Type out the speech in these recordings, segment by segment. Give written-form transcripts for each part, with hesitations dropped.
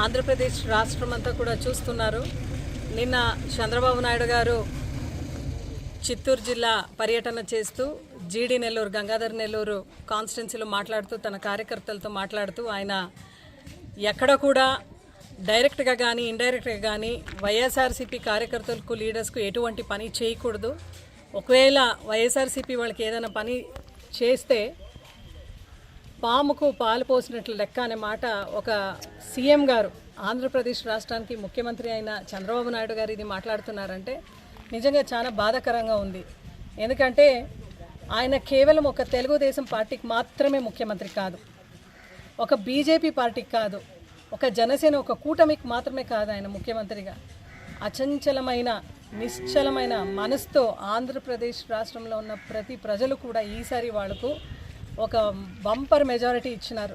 ఆంధ్రప్రదేశ్ రాష్ట్రం అంతా కూడా చూస్తున్నారు. నిన్న చంద్రబాబు నాయుడు గారు చిత్తూరు జిల్లా పర్యటన చేస్తూ జీడి నెల్లూరు గంగాధర్ నెల్లూరు కాన్స్టిట్యున్సీలో మాట్లాడుతూ తన కార్యకర్తలతో మాట్లాడుతూ ఆయన ఎక్కడ కూడా డైరెక్ట్గా కానీ ఇండైరెక్ట్గా కానీ వైఎస్ఆర్సీపీ కార్యకర్తలకు లీడర్స్కు ఎటువంటి పని చేయకూడదు. ఒకవేళ వైఎస్ఆర్సీపీ వాళ్ళకి ఏదైనా పని చేస్తే పాముకు పాలు పోసినట్లు లెక్క అనే మాట ఒక సీఎం గారు, ఆంధ్రప్రదేశ్ రాష్ట్రానికి ముఖ్యమంత్రి అయిన చంద్రబాబు నాయుడు గారు ఇది మాట్లాడుతున్నారంటే నిజంగా చాలా బాధాకరంగా ఉంది. ఎందుకంటే ఆయన కేవలం ఒక తెలుగుదేశం పార్టీకి మాత్రమే ముఖ్యమంత్రి కాదు, ఒక బీజేపీ పార్టీకి కాదు, ఒక జనసేన ఒక కూటమికి మాత్రమే కాదు. ఆయన ముఖ్యమంత్రిగా అచంచలమైన నిశ్చలమైన మనసుతో ఆంధ్రప్రదేశ్ రాష్ట్రంలో ఉన్న ప్రతి ప్రజలు కూడా ఈసారి వాళ్లకు ఒక బంపర్ మెజారిటీ ఇచ్చినారు.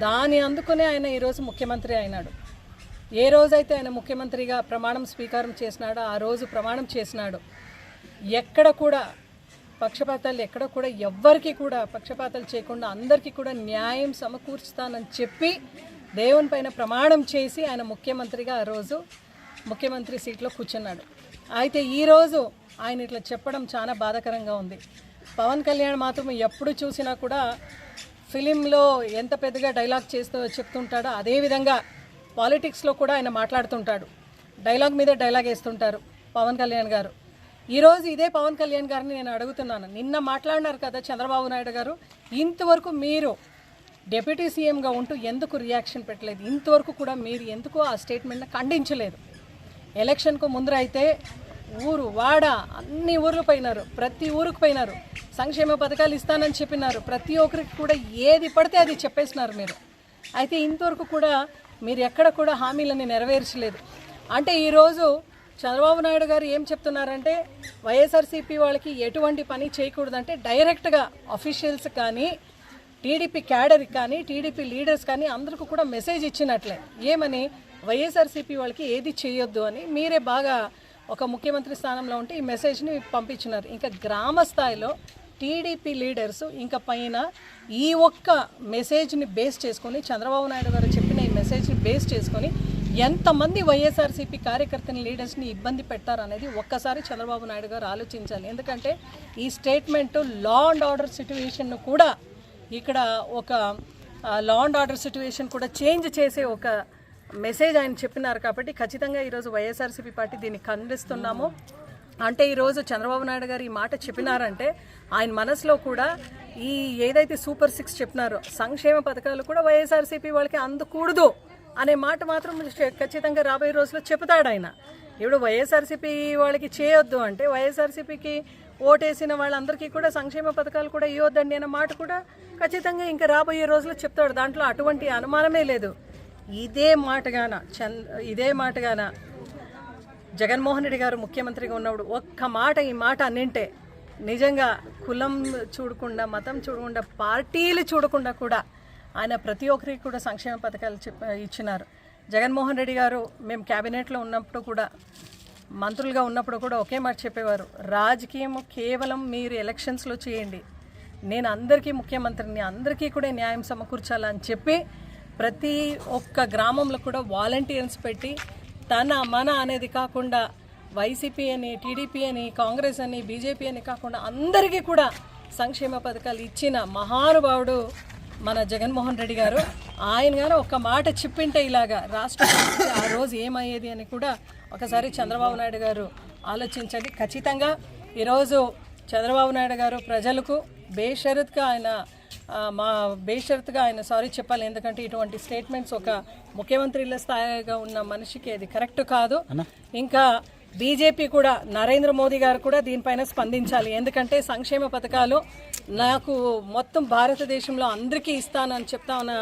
దాన్ని అందుకునే ఆయన ఈరోజు ముఖ్యమంత్రి అయినాడు. ఏ రోజైతే ఆయన ముఖ్యమంత్రిగా ప్రమాణం స్వీకారం చేసినాడో ఆ రోజు ప్రమాణం చేసినాడు. ఎక్కడ కూడా పక్షపాతాలు ఎక్కడ కూడా ఎవ్వరికి కూడా పక్షపాతాలు చేయకుండా అందరికీ కూడా న్యాయం సమకూర్చుతానని చెప్పి దేవుని పైన ప్రమాణం చేసి ఆయన ముఖ్యమంత్రిగా ఆ రోజు ముఖ్యమంత్రి సీట్లో కూర్చున్నాడు. అయితే ఈరోజు ఆయన ఇట్లా చెప్పడం చాలా బాధాకరంగా ఉంది. పవన్ కళ్యాణ్ మాత్రం ఎప్పుడు చూసినా కూడా ఫిలింలో ఎంత పెద్దగా డైలాగ్ చెప్తుంటాడో అదేవిధంగా పాలిటిక్స్లో కూడా ఆయన మాట్లాడుతుంటాడు. డైలాగ్ మీద డైలాగ్ వేస్తుంటారు పవన్ కళ్యాణ్ గారు. ఈరోజు ఇదే పవన్ కళ్యాణ్ గారిని నేను అడుగుతున్నాను, నిన్న మాట్లాడినారు కదా చంద్రబాబు నాయుడు గారు, ఇంతవరకు మీరు డిప్యూటీ సీఎంగా ఉంటూ ఎందుకు రియాక్షన్ పెట్టలేదు? ఇంతవరకు కూడా మీరు ఎందుకు ఆ స్టేట్మెంట్ని ఖండించలేదు? ఎలక్షన్కు ముందర అయితే ఊరు వాడ అన్ని ఊర్లు పోయినారు, ప్రతి ఊరికి పోయినారు, సంక్షేమ పథకాలు ఇస్తానని చెప్పినారు, ప్రతి ఒక్కరికి కూడా ఏది పడితే అది చెప్పేసినారు మీరు. అయితే ఇంతవరకు కూడా మీరు ఎక్కడ కూడా హామీలని నెరవేర్చలేదు. అంటే ఈరోజు చంద్రబాబు నాయుడు గారు ఏం చెప్తున్నారంటే వైఎస్ఆర్సీపీ వాళ్ళకి ఎటువంటి పని చేయకూడదంటే డైరెక్ట్గా అఫీషియల్స్ కానీ టీడీపీ క్యాడర్కి కానీ టీడీపీ లీడర్స్ కానీ అందరికీ కూడా మెసేజ్ ఇచ్చినట్లే, ఏమని వైఎస్ఆర్సీపీ వాళ్ళకి ఏది చేయొద్దు అని. మీరే బాగా ఒక ముఖ్యమంత్రి స్థానంలో ఉంటే ఈ మెసేజ్ని పంపించినారు. ఇంకా గ్రామ స్థాయిలో టీడీపీ లీడర్స్ ఇంకా పైన ఈ ఒక్క మెసేజ్ని బేస్ చేసుకొని చంద్రబాబు నాయుడు గారు చెప్పిన ఈ మెసేజ్ని బేస్ చేసుకొని ఎంతమంది వైఎస్ఆర్సీపీ కార్యకర్తని లీడర్స్ని ఇబ్బంది పెట్టారనేది ఒక్కసారి చంద్రబాబు నాయుడు గారు ఆలోచించాలి. ఎందుకంటే ఈ స్టేట్మెంట్ లా అండ్ ఆర్డర్ సిట్యుయేషన్ను కూడా ఇక్కడ ఒక లా అండ్ ఆర్డర్ సిట్యుయేషన్ కూడా చేంజ్ చేసే ఒక మెసేజ్ ఆయన చెప్పినారు. కాబట్టి ఖచ్చితంగా ఈరోజు వైఎస్ఆర్సీపీ పార్టీ దీన్ని ఖండిస్తున్నాము. అంటే ఈరోజు చంద్రబాబు నాయుడు గారు ఈ మాట చెప్పినారంటే ఆయన మనసులో కూడా ఈ ఏదైతే సూపర్ 6 చెప్పినారో సంక్షేమ పథకాలు కూడా వైఎస్ఆర్సీపీ వాళ్ళకి అందకూడదు అనే మాట మాత్రం ఖచ్చితంగా రాబోయే రోజుల్లో చెబుతాడు ఆయన. ఇప్పుడు వైఎస్ఆర్సీపీ వాళ్ళకి చేయొద్దు అంటే వైఎస్ఆర్సీపీకి ఓటేసిన వాళ్ళందరికీ కూడా సంక్షేమ పథకాలు కూడా ఇవ్వద్దండి అనే మాట కూడా ఖచ్చితంగా ఇంకా రాబోయే రోజుల్లో చెప్తాడు. దాంట్లో అటువంటి అనుమానమే లేదు. ఇదే మాటగాన జగన్మోహన్ రెడ్డి గారు ముఖ్యమంత్రిగా ఉన్నప్పుడు ఒక్క మాట ఈ మాట అన్నింటే నిజంగా కులం చూడకుండా మతం చూడకుండా పార్టీలు చూడకుండా కూడా ఆయన ప్రతి ఒక్కరికి కూడా సంక్షేమ పథకాలు ఇచ్చినారు. జగన్మోహన్ రెడ్డి గారు మేము క్యాబినెట్లో ఉన్నప్పుడు కూడా మంత్రులుగా ఉన్నప్పుడు కూడా ఒకే మాట చెప్పేవారు, రాజకీయం కేవలం మీరు ఎలక్షన్స్లో చేయండి, నేను అందరికీ ముఖ్యమంత్రిని, అందరికీ కూడా న్యాయం సమకూర్చాలని చెప్పి ప్రతి ఒక్క గ్రామంలో కూడా వాలంటీర్స్ పెట్టి తన మన అనేది కాకుండా వైసీపీ అని టీడీపీ అని కాంగ్రెస్ అని బీజేపీ అని కాకుండా అందరికీ కూడా సంక్షేమ పథకాలు ఇచ్చిన మహానుభావుడు మన జగన్మోహన్ రెడ్డి గారు. ఆయన గారు ఒక్క మాట చెప్పింటే ఇలాగా రాష్ట్రం ఆ రోజు ఏమయ్యేది అని కూడా ఒకసారి చంద్రబాబు నాయుడు గారు ఆలోచించండి. ఖచ్చితంగా ఈరోజు చంద్రబాబు నాయుడు గారు ప్రజలకు బేషరతుగా ఆయన సారీ చెప్పాలి. ఎందుకంటే ఇటువంటి స్టేట్మెంట్స్ ఒక ముఖ్యమంత్రిల స్థాయిగా ఉన్న మనిషికి అది కరెక్ట్ కాదు. ఇంకా బీజేపీ కూడా నరేంద్ర మోదీ గారు కూడా దీనిపైన స్పందించాలి. ఎందుకంటే సంక్షేమ పథకాలు నాకు మొత్తం భారతదేశంలో అందరికీ ఇస్తానని చెప్తా ఉన్న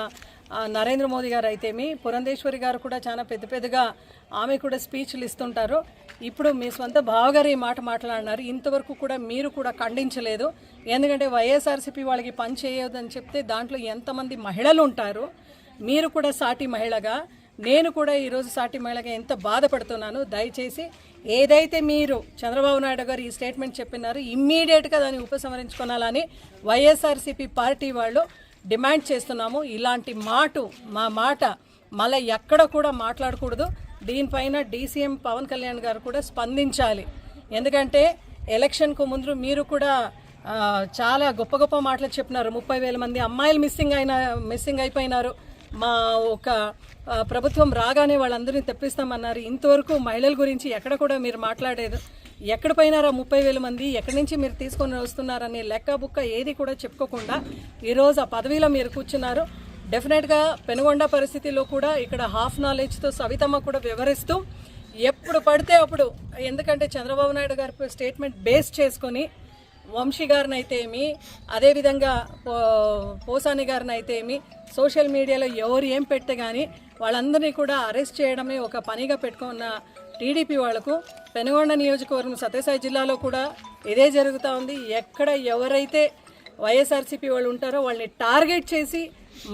నరేంద్ర మోదీ గారు అయితేమి, పురంధేశ్వరి గారు కూడా చాలా పెద్దగా ఆమె కూడా స్పీచ్లు ఇస్తుంటారు. ఇప్పుడు మీ సొంత బావగారు ఈ మాట మాట్లాడినారు, ఇంతవరకు కూడా మీరు కూడా ఖండించలేదు. ఎందుకంటే వైఎస్ఆర్సీపీ వాళ్ళకి పని చేయొద్దని చెప్తే దాంట్లో ఎంతమంది మహిళలు ఉంటారు. మీరు కూడా సాటి మహిళగా, నేను కూడా ఈరోజు సాటి మహిళగా ఎంత బాధపడుతున్నాను. దయచేసి ఏదైతే మీరు చంద్రబాబు నాయుడు గారు ఈ స్టేట్మెంట్ చెప్పినారో ఇమ్మీడియట్గా దాన్ని ఉపసంహరించుకోవాలని వైఎస్ఆర్సీపీ పార్టీ వాళ్ళు డిమాండ్ చేస్తున్నాము. ఇలాంటి మా మాట మళ్ళీ ఎక్కడ కూడా మాట్లాడకూడదు. దీనిపైన డీసీఎం పవన్ కళ్యాణ్ గారు కూడా స్పందించాలి. ఎందుకంటే ఎలక్షన్కు ముందు మీరు కూడా చాలా గొప్ప గొప్ప మాటలు చెప్పినారు. 30,000 మంది అమ్మాయిలు మిస్సింగ్ అయిపోయినారు. మా ఒక ప్రభుత్వం రాగానే వాళ్ళందరినీ తెప్పిస్తామన్నారు. ఇంతవరకు మహిళల గురించి ఎక్కడ కూడా మీరు మాట్లాడేది. ఎక్కడ పోయినారా 30,000 మంది, ఎక్కడి నుంచి మీరు తీసుకొని వస్తున్నారని లెక్క బుక్క ఏది కూడా చెప్పుకోకుండా ఈరోజు ఆ పదవిలో మీరు కూర్చున్నారు. డెఫినెట్గా పెనుగొండ పరిస్థితిలో కూడా ఇక్కడ హాఫ్ నాలెడ్జ్తో సవితమ్మ కూడా వివరిస్తూ ఎప్పుడు పడితే అప్పుడు, ఎందుకంటే చంద్రబాబు నాయుడు గారి స్టేట్మెంట్ బేస్ చేసుకొని వంశీ గారిని అయితే ఏమి, అదేవిధంగా పోసాని గారిని అయితే ఏమి, సోషల్ మీడియాలో ఎవరు ఏం పెడితే కానీ వాళ్ళందరినీ కూడా అరెస్ట్ చేయడమే ఒక పనిగా పెట్టుకున్న టీడీపీ వాళ్లకు పెనుగొండ నియోజకవర్గం సత్యసాయి జిల్లాలో కూడా ఇదే జరుగుతూ ఉంది. ఎక్కడ ఎవరైతే వైఎస్ఆర్సీపీ వాళ్ళు ఉంటారో వాళ్ళని టార్గెట్ చేసి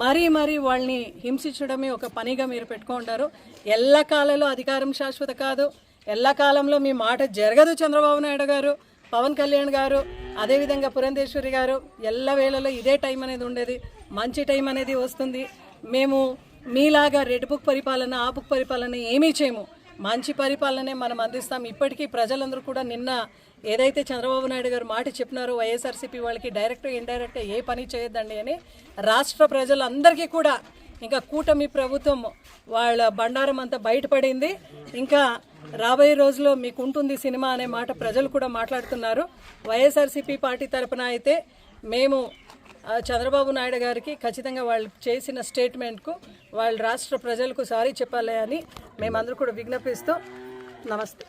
మరీ వాళ్ళని హింసించడమే ఒక పనిగా మీరు పెట్టుకుంటారు. ఎల్లకాలంలో అధికారం శాశ్వత కాదు. ఎల్లకాలంలో మీ మాట జరగదు. చంద్రబాబు నాయుడు గారు, పవన్ కళ్యాణ్ గారు, అదేవిధంగా పురంధేశ్వరి గారు ఎల్లవేళలో ఇదే టైం అనేది ఉండేది. మంచి టైం అనేది వస్తుంది. మేము మీలాగా రెడ్ బుక్ పరిపాలన, ఆ బుక్ పరిపాలన ఏమీ చేయము. మంచి పరిపాలనే మనం అందిస్తాం. ఇప్పటికీ ప్రజలందరూ కూడా నిన్న ఏదైతే చంద్రబాబు నాయుడు గారు మాట చెప్పినారో వైఎస్ఆర్సీపీ వాళ్ళకి డైరెక్ట్ ఇండైరెక్ట్ ఏ పని చేయొద్దండి అని రాష్ట్ర ప్రజలందరికీ కూడా ఇంకా కూటమి ప్రభుత్వం వాళ్ళ బండారం అంతా బయటపడింది. ఇంకా రాబోయే రోజుల్లో మీకు ఉంటుంది సినిమా అనే మాట ప్రజలు కూడా మాట్లాడుతున్నారు. వైఎస్ఆర్సీపీ పార్టీ తరపున అయితే మేము చంద్రబాబు నాయుడు గారికి ఖచ్చితంగా వాళ్ళు చేసిన స్టేట్మెంట్కు వాళ్ళు రాష్ట్ర ప్రజలకు సారీ చెప్పాలి అని మేమందరూ కూడా విజ్ఞాపిస్తూ నమస్తే.